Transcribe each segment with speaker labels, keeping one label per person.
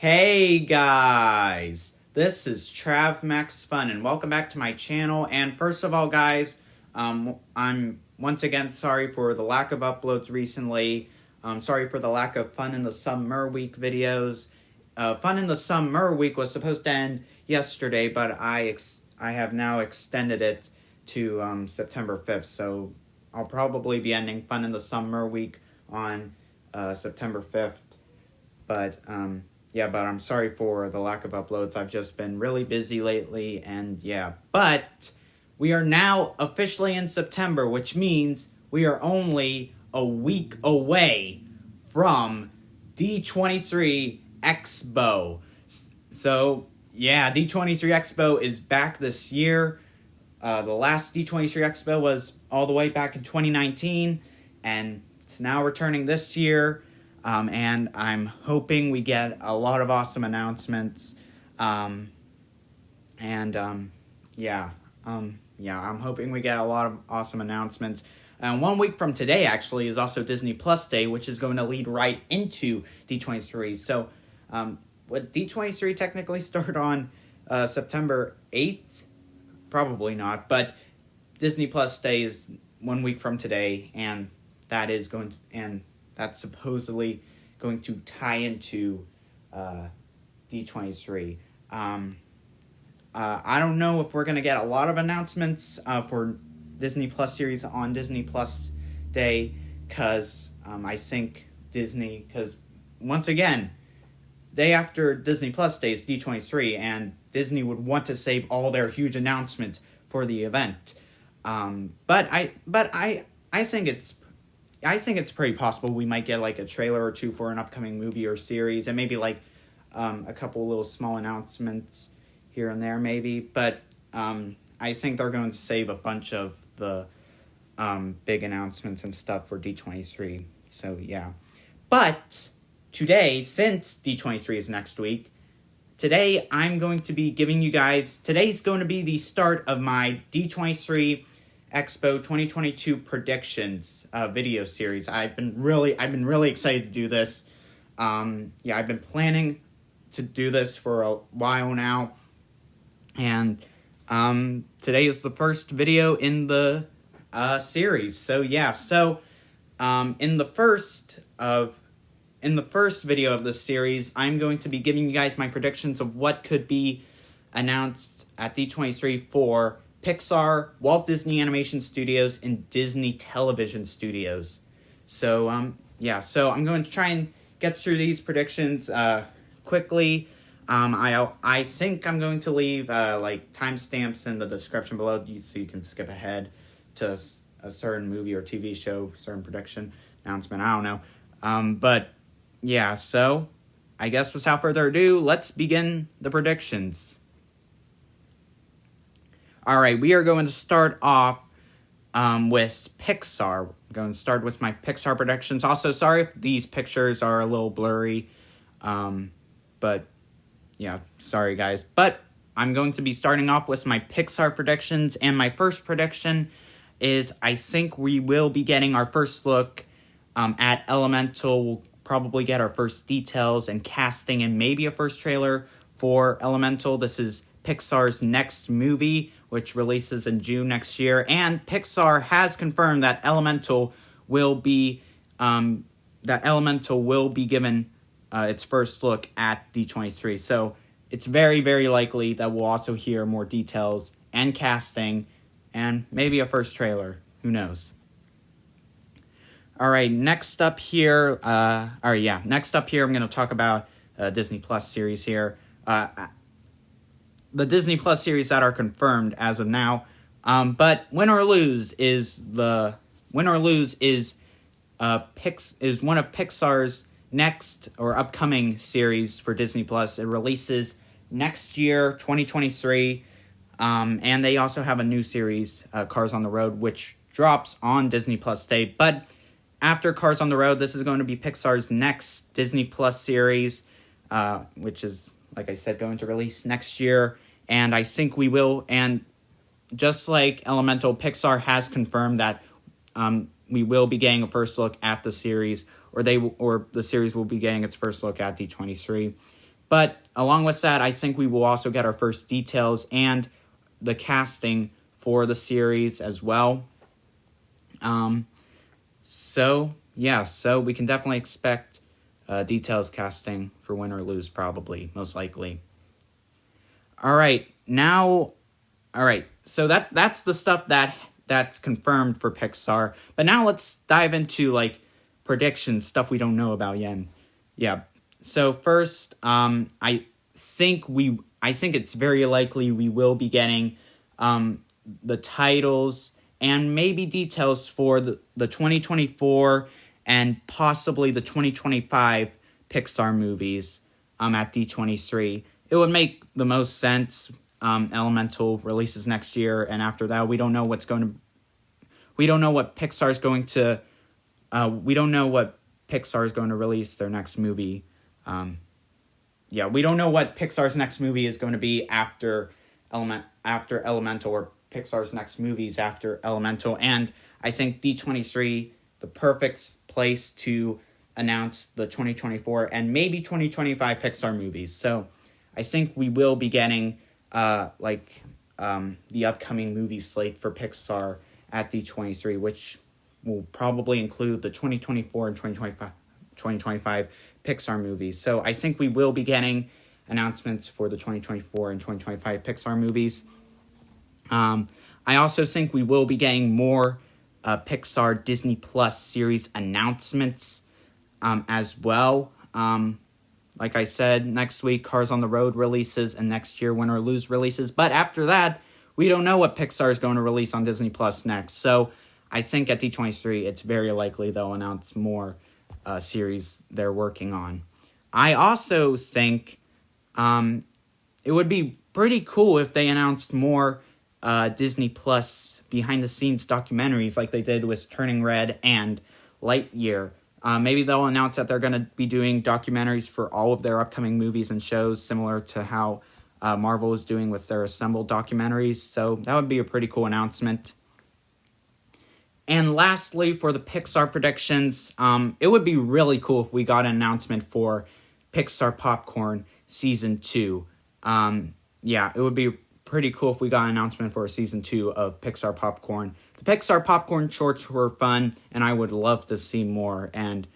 Speaker 1: Hey guys, this is Trav Max Fun and welcome back to my channel. And first of all guys, I'm once again sorry for the lack of uploads recently. Sorry for the lack of Fun in the Summer Week videos. Fun in the Summer Week was supposed to end yesterday, but I have now extended it to September 5th. So I'll probably be ending Fun in the Summer Week on September 5th. But but I'm sorry for the lack of uploads. I've just been really busy lately, and yeah. But we are now officially in September, which means we are only a week away from D23 Expo. So, yeah, D23 Expo is back this year. The last D23 Expo was all the way back in 2019, and it's now returning this year. And I'm hoping we get a lot of awesome announcements. I'm hoping we get a lot of awesome announcements. And 1 week from today, actually, is also Disney Plus Day, which is going to lead right into D23. So, would D23 technically start on September 8th? Probably not, but Disney Plus Day is 1 week from today, and that's supposedly going to tie into D23. I don't know if we're going to get a lot of announcements for Disney Plus series on Disney Plus Day, because once again, day after Disney Plus Day is D23, and Disney would want to save all their huge announcements for the event. But I think it's pretty possible we might get like a trailer or two for an upcoming movie or series, and maybe like a couple little small announcements here and there maybe. But I think they're going to save a bunch of the big announcements and stuff for D23. So yeah. But today, since D23 is next week, today I'm going to be giving you guys, today's going to be the start of my D23 Expo 2022 predictions video series. I've been really excited to do this. I've been planning to do this for a while now, and today is the first video in the series. So yeah, in the first video of this series, I'm going to be giving you guys my predictions of what could be announced at D23 for Pixar, Walt Disney Animation Studios, and Disney Television Studios. So, so I'm going to try and get through these predictions quickly. I think I'm going to leave timestamps in the description below so you can skip ahead to a certain movie or TV show, certain prediction, announcement, I don't know. But, yeah, so I guess without further ado, let's begin the predictions. Alright, we are going to start off with Pixar. I'm going to start with my Pixar predictions. Also, sorry if these pictures are a little blurry. But, yeah, sorry guys. But I'm going to be starting off with my Pixar predictions. And my first prediction is I think we will be getting our first look at Elemental. We'll probably get our first details and casting and maybe a first trailer for Elemental. This is Pixar's next movie, which releases in June next year, and Pixar has confirmed that Elemental will be given its first look at D23. So it's very, very likely that we'll also hear more details and casting, and maybe a first trailer. Who knows? All right, next up here, I'm going to talk about Disney Plus series here. The Disney Plus series that are confirmed as of now. But Win or Lose is one of Pixar's next or upcoming series for Disney Plus. It releases next year, 2023. And they also have a new series, Cars on the Road, which drops on Disney Plus Day. But after Cars on the Road, this is going to be Pixar's next Disney Plus series, which is, like I said, going to release next year, and I think we will. And just like Elemental, Pixar has confirmed that we will be getting a first look at the series, or the series will be getting its first look at D23. But along with that, I think we will also get our first details and the casting for the series as well. So we can definitely expect details casting for Win or Lose, probably, most likely. All right, so that's the stuff that's confirmed for Pixar. But now let's dive into like predictions, stuff we don't know about yet. Yeah. So first, I think it's very likely we will be getting the titles and maybe details for the 2024 and possibly the 2025 Pixar movies at D23. It would make the most sense. Elemental releases next year, and after that, we don't know what Pixar is going to release their next movie. We don't know what Pixar's next movie is going to be after Elemental, or Pixar's next movies after Elemental, and I think D23 the perfect place to announce the 2024 and maybe 2025 Pixar movies. So I think we will be getting the upcoming movie slate for Pixar at D23, which will probably include the 2024 and 2025 Pixar movies. So I think we will be getting announcements for the 2024 and 2025 Pixar movies. I also think we will be getting more Pixar Disney Plus series announcements as well. Like I said, next week, Cars on the Road releases, and next year, Win or Lose releases. But after that, we don't know what Pixar is going to release on Disney Plus next. So I think at D23, it's very likely they'll announce more series they're working on. I also think it would be pretty cool if they announced more Disney Plus behind-the-scenes documentaries like they did with Turning Red and Lightyear. Maybe they'll announce that they're going to be doing documentaries for all of their upcoming movies and shows, similar to how Marvel is doing with their assembled documentaries. So that would be a pretty cool announcement. And lastly, for the Pixar predictions, it would be really cool if we got an announcement for Pixar Popcorn Season 2. It would be pretty cool if we got an announcement for Season 2 of Pixar Popcorn. The Pixar Popcorn shorts were fun, and I would love to see more. And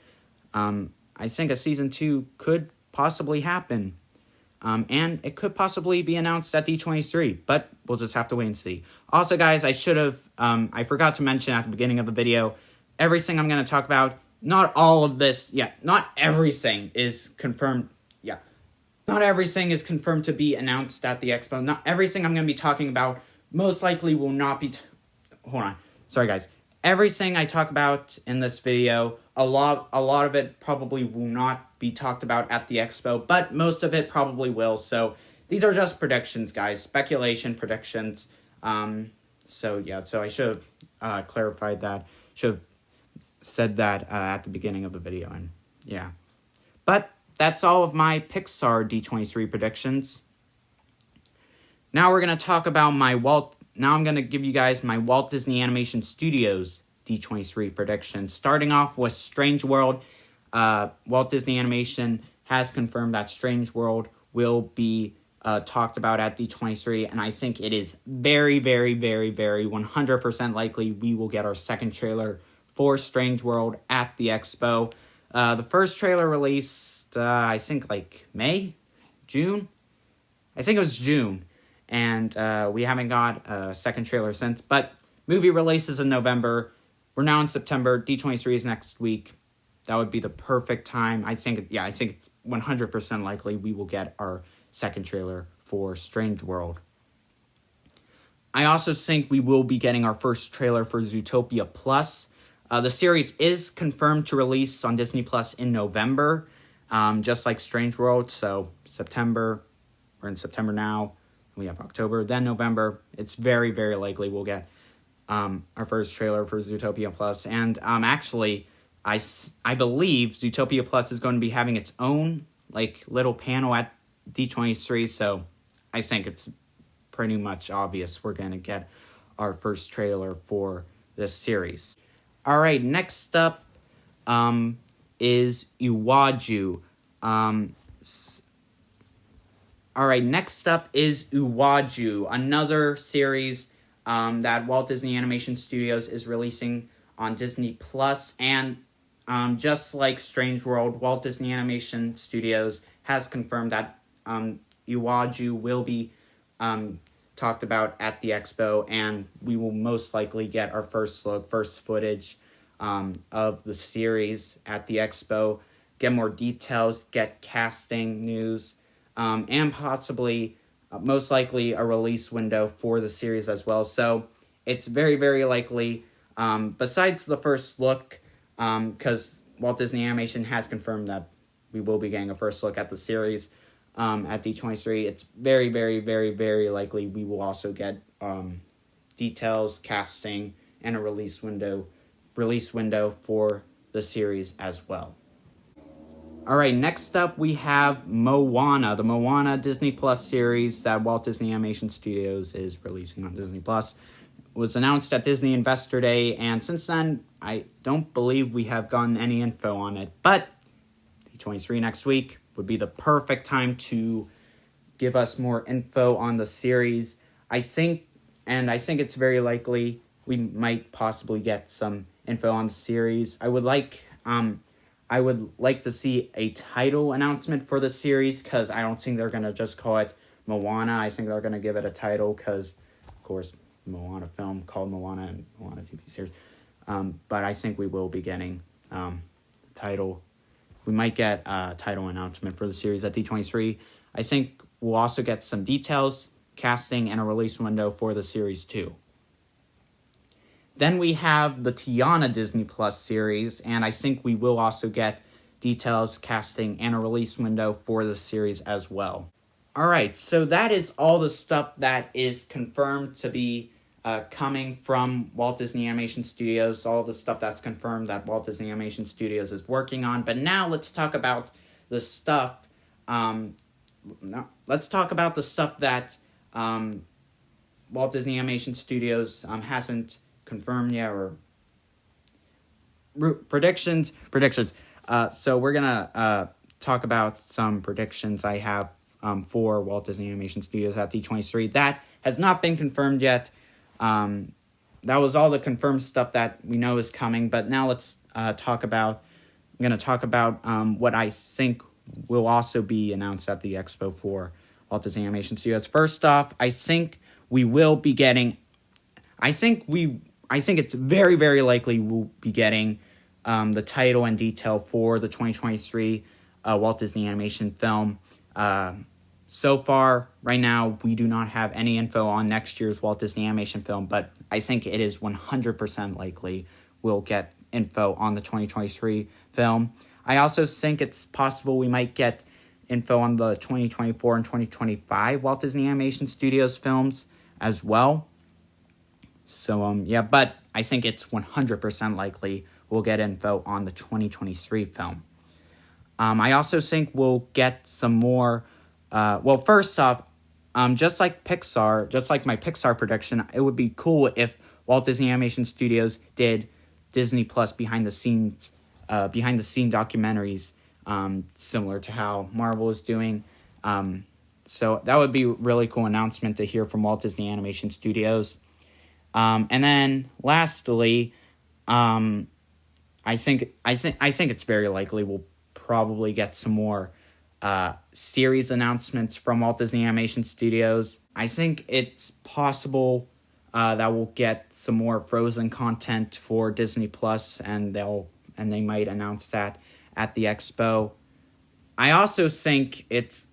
Speaker 1: I think a Season 2 could possibly happen. And it could possibly be announced at D23, but we'll just have to wait and see. Also, guys, I forgot to mention at the beginning of the video, everything I'm going to talk about, not all of this, not everything is confirmed. Not everything is confirmed to be announced at the expo. Not everything I'm going to be talking about most likely will not be... Hold on. Sorry, guys. Everything I talk about in this video, a lot of it probably will not be talked about at the expo, but most of it probably will. So these are just predictions, guys. Speculation, predictions. So I should have clarified that. Should have said that at the beginning of the video. And yeah. But that's all of my Pixar D23 predictions. Now we're going to talk about Now I'm going to give you guys my Walt Disney Animation Studios D23 predictions. Starting off with Strange World. Walt Disney Animation has confirmed that Strange World will be talked about at D23, and I think it is very, very, very, very 100% likely we will get our second trailer for Strange World at the expo. The first trailer released, I think, June? I think it was June. And we haven't got a second trailer since. But movie releases in November. We're now in September. D23 is next week. That would be the perfect time. I think it's 100% likely we will get our second trailer for Strange World. I also think we will be getting our first trailer for Zootopia Plus. The series is confirmed to release on Disney Plus in November, just like Strange World. So September, we're in September now. We have October, then November. It's very, very likely we'll get our first trailer for Zootopia Plus. And actually, I believe Zootopia Plus is going to be having its own little panel at D23. So I think it's pretty much obvious we're going to get our first trailer for this series. All right, next up is Iwaju. All right, next up is Uwaju, another series that Walt Disney Animation Studios is releasing on Disney Plus, and just like Strange World, Walt Disney Animation Studios has confirmed that Uwaju will be talked about at the expo, and we will most likely get our first footage of the series at the expo, get more details, get casting news, and possibly, most likely, a release window for the series as well. So it's very, very likely, besides the first look, because Walt Disney Animation has confirmed that we will be getting a first look at the series at D23, it's very, very, very, very likely we will also get details, casting, and a release window for the series as well. All right, next up we have Moana, the Moana Disney Plus series that Walt Disney Animation Studios is releasing on Disney Plus. It was announced at Disney Investor Day, and since then, I don't believe we have gotten any info on it, but D23 next week would be the perfect time to give us more info on the series. I think it's very likely we might possibly get some info on the series. I would like to see a title announcement for the series, because I don't think they're going to just call it Moana. I think they're going to give it a title because, of course, Moana film called Moana and Moana TV series. But I think we will be getting title. We might get a title announcement for the series at D23. I think we'll also get some details, casting, and a release window for the series too. Then we have the Tiana Disney Plus series, and I think we will also get details, casting, and a release window for the series as well. All right, so that is all the stuff that is confirmed to be coming from Walt Disney Animation Studios, all the stuff that's confirmed that Walt Disney Animation Studios is working on. But now let's talk about the stuff. Let's talk about the stuff that Walt Disney Animation Studios hasn't confirmed yet, or predictions. So we're gonna talk about some predictions I have for Walt Disney Animation Studios at D23 that has not been confirmed yet. That was all the confirmed stuff that we know is coming, but now let's talk about what I think will also be announced at the expo for Walt Disney Animation Studios. First off, I think we will be getting, I think it's very, very likely we'll be getting the title and detail for the 2023 Walt Disney Animation film. So far, right now, we do not have any info on next year's Walt Disney Animation film, but I think it is 100% likely we'll get info on the 2023 film. I also think it's possible we might get info on the 2024 and 2025 Walt Disney Animation Studios films as well. So, but I think it's 100% likely we'll get info on the 2023 film. I also think we'll get some more. First off, just like my Pixar prediction, it would be cool if Walt Disney Animation Studios did Disney Plus behind the scene documentaries, similar to how Marvel is doing. So that would be a really cool announcement to hear from Walt Disney Animation Studios. And then lastly, I think it's very likely we'll probably get some more series announcements from Walt Disney Animation Studios. I think it's possible that we'll get some more Frozen content for Disney Plus, and they might announce that at the expo. I also think it's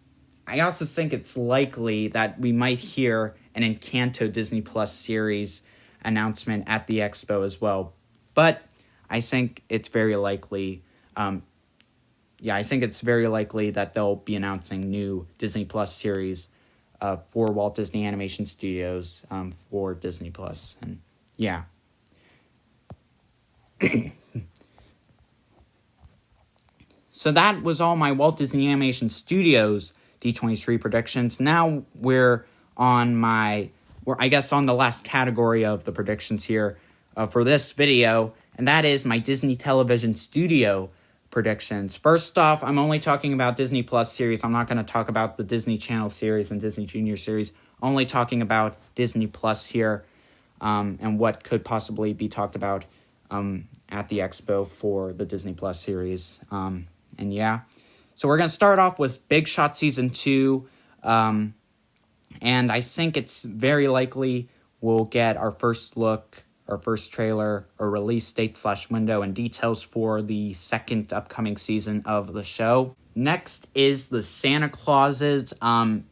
Speaker 1: likely that we might hear an Encanto Disney Plus series announcement at the expo as well. But I think it's very likely. I think it's very likely that they'll be announcing new Disney Plus series for Walt Disney Animation Studios for Disney Plus, and yeah. So that was all my Walt Disney Animation Studios D23 predictions. Now we're on the last category of the predictions here for this video, and that is my Disney Television Studio predictions. First off, I'm only talking about Disney Plus series. I'm not going to talk about the Disney Channel series and Disney Junior series. Only talking about Disney Plus here, and what could possibly be talked about at the Expo for the Disney Plus series. And yeah, so we're going to start off with Big Shot Season 2, and I think it's very likely we'll get our first look, our first trailer, or release date / window, and details for the second upcoming season of the show. Next is the Santa Clauses. I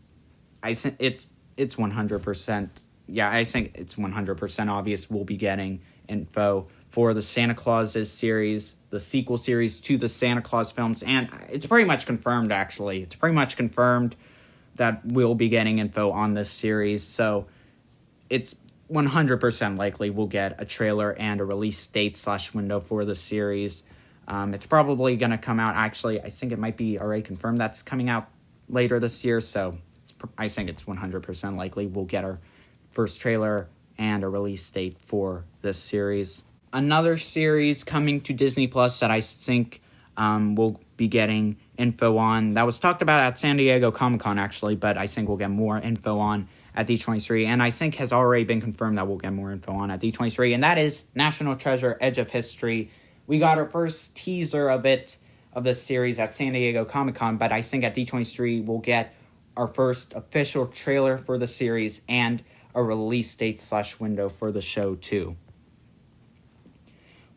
Speaker 1: think it's 100%. Yeah, I think it's 100% obvious we'll be getting info for the Santa Clauses series, the sequel series to the Santa Claus films, and it's pretty much confirmed, actually. It's pretty much confirmed that we'll be getting info on this series, so it's 100% likely we'll get a trailer and a release date / window for the series. It's probably going to come out, actually, I think it might be already confirmed that's coming out later this year, so I think it's 100% likely we'll get our first trailer and a release date for this series. Another series coming to Disney Plus that I think we'll be getting info on, that was talked about at San Diego Comic-Con, actually, but I think we'll get more info on at D23, and I think has already been confirmed that we'll get more info on at D23, and that is National Treasure: Edge of History. We got our first teaser of this series at San Diego Comic-Con, but I think at D23 we'll get our first official trailer for the series and a release date / window for the show too.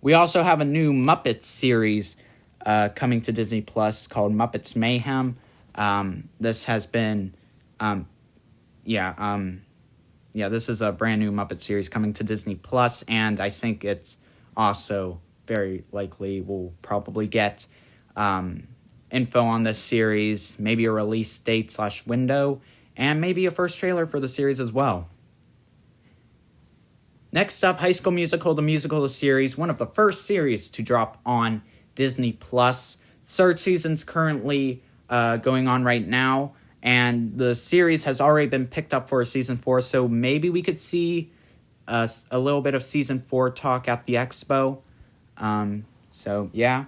Speaker 1: We also have a new Muppets series coming to Disney Plus called Muppets Mayhem. This has been, this is a brand new Muppet series coming to Disney Plus, and I think it's also very likely we'll probably get info on this series, maybe a release date / window, and maybe a first trailer for the series as well. Next up, High School Musical, the musical, the series, one of the first series to drop on Disney Plus. Third season's currently going on right now, and the series has already been picked up for a season 4, so maybe we could see a little bit of season 4 talk at the Expo. So yeah.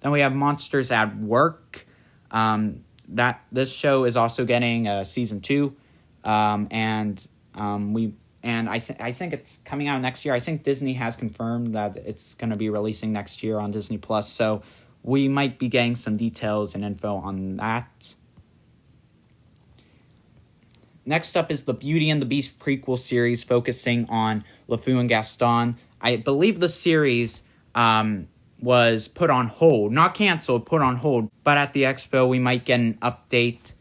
Speaker 1: Then we have Monsters at Work. This show is also getting season 2, and I think it's coming out next year. I think Disney has confirmed that it's going to be releasing next year on Disney Plus, so we might be getting some details and info on that. Next up is the Beauty and the Beast prequel series focusing on LeFou and Gaston. I believe the series was put on hold, not canceled, put on hold, but at the Expo we might get an update.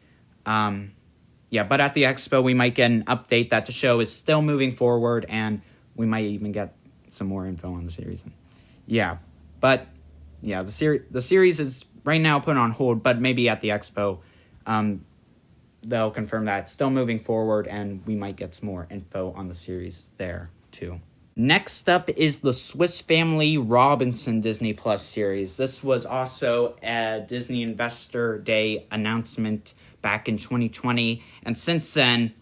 Speaker 1: That the show is still moving forward, and we might even get some more info on the series. The series is right now put on hold, but maybe at the Expo, they'll confirm that it's still moving forward, and we might get some more info on the series there too. Next up is the Swiss Family Robinson Disney Plus series. This was also a Disney Investor Day announcement back in 2020, and since then,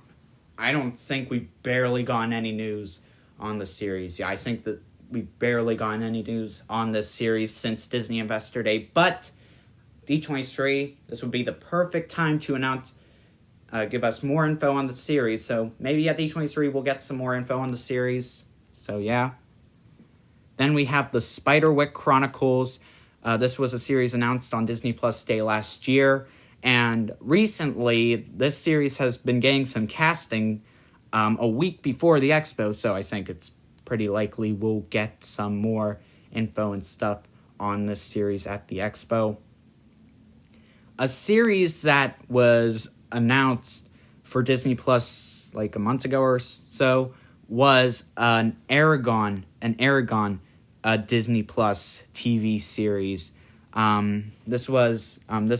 Speaker 1: I don't think we've barely gotten any news on the series. I think that we've barely gotten any news on this series since Disney Investor Day, but D23, this would be the perfect time to announce, give us more info on the series, so maybe at D23 we'll get some more info on the series, so yeah. Then we have the Spiderwick Chronicles. This was a series announced on Disney Plus Day last year, and recently, this series has been getting some casting a week before the Expo, so I think it's pretty likely we'll get some more info and stuff on this series at the Expo. A series that was announced for Disney Plus like a month ago or so was an Aragon Disney Plus TV series. This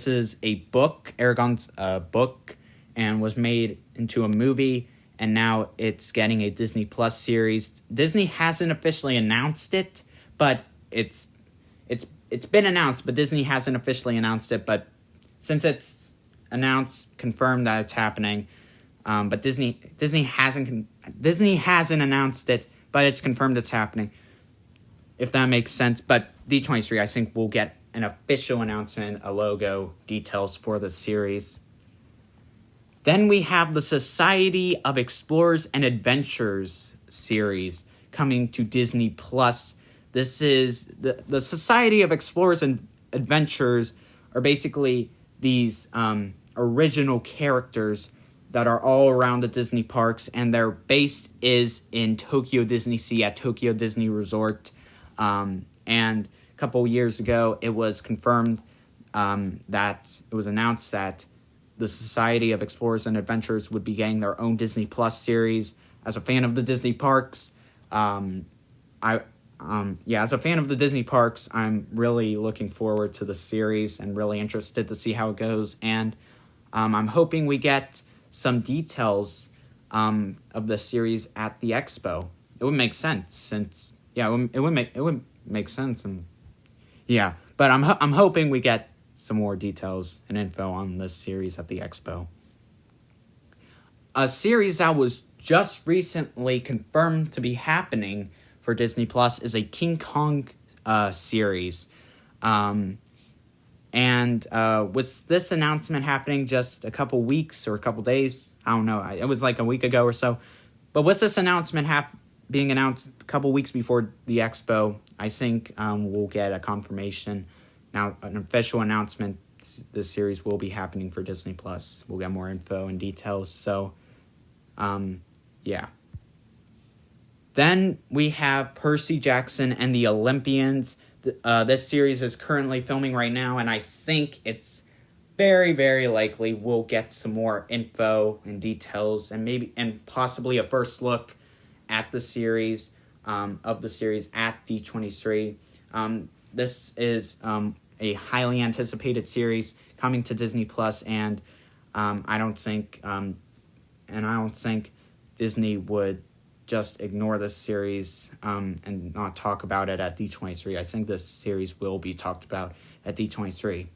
Speaker 1: is a book, Aragon's book, and was made into a movie, and now it's getting a Disney Plus series. Disney hasn't officially announced it, but it's been announced, but Disney hasn't officially announced it. But since it's announced, confirmed that it's happening, but Disney hasn't announced it, but it's confirmed it's happening. If that makes sense, but D23, I think we'll get an official announcement, a logo, details for the series. Then we have the Society of Explorers and Adventurers series coming to Disney Plus. This is the Society of Explorers and Adventurers are basically these original characters that are all around the Disney parks, and their base is in Tokyo Disney Sea at Tokyo Disney Resort. And a couple years ago, it was confirmed that it was announced that the Society of Explorers and Adventurers would be getting their own Disney Plus series. As a fan of the Disney parks, as a fan of the Disney parks, I'm really looking forward to the series and really interested to see how it goes. And I'm hoping we get some details of the series at the expo. It would make sense since it would make sense, and but I'm hoping we get some more details and info on this series at the expo. A series that was just recently confirmed to be happening for Disney Plus is a King Kong series. And with this announcement happening just a couple weeks or a couple days, I don't know, it was like a week ago or so. But with this announcement being announced a couple weeks before the expo, I think we'll get a confirmation. Now, an official announcement, this series will be happening for Disney Plus. We'll get more info and details. So, Then we have Percy Jackson and the Olympians. This series is currently filming right now, and I think it's very, very likely we'll get some more info and details, and possibly a first look at the series at D23. This is a highly anticipated series coming to Disney Plus, and I don't think Disney would just ignore this series and not talk about it at D23. I think this series will be talked about at D23.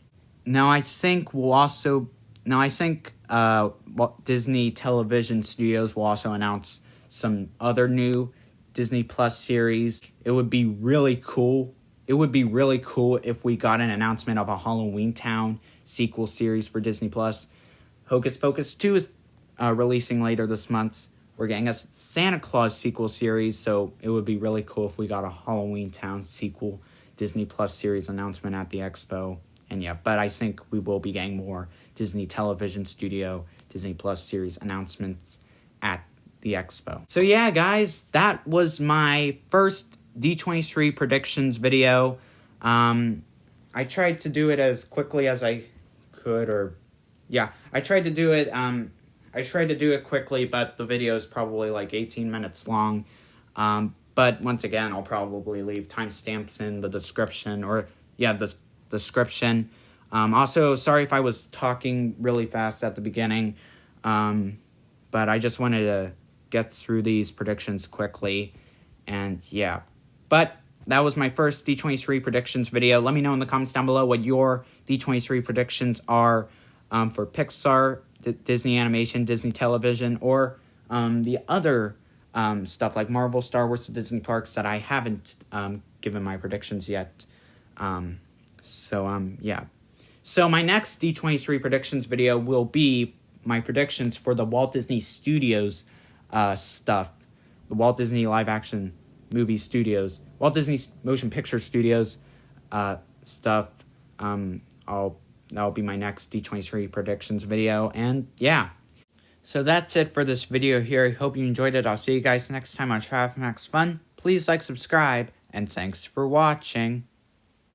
Speaker 1: Disney Television Studios will also announce some other new Disney Plus series. It would be really cool. It would be really cool if we got an announcement of a Halloween Town sequel series for Disney Plus. Hocus Pocus 2 is releasing later this month. We're getting a Santa Claus sequel series, so it would be really cool if we got a Halloween Town sequel Disney Plus series announcement at the expo. But I think we will be getting more Disney Television Studio Disney Plus series announcements at the expo. So guys, that was my first D23 predictions video. I tried to do it as quickly as I could, I tried to do it quickly, but the video is probably like 18 minutes long. But once again, I'll probably leave timestamps in the description, the description. Also, sorry if I was talking really fast at the beginning, but I just wanted to get through these predictions quickly, and But that was my first D23 predictions video. Let me know in the comments down below what your D23 predictions are for Pixar, Disney Animation, Disney Television, or the other stuff like Marvel, Star Wars, Disney Parks that I haven't given my predictions yet. So my next D23 predictions video will be my predictions for the Walt Disney Studios stuff, the Walt Disney live action movie studios, Walt Disney Motion Picture Studios stuff. That'll be my next D23 predictions video, and so that's it for this video here. I hope you enjoyed it. I'll see you guys next time on Trav Max Fun. Please like, subscribe, and thanks for watching.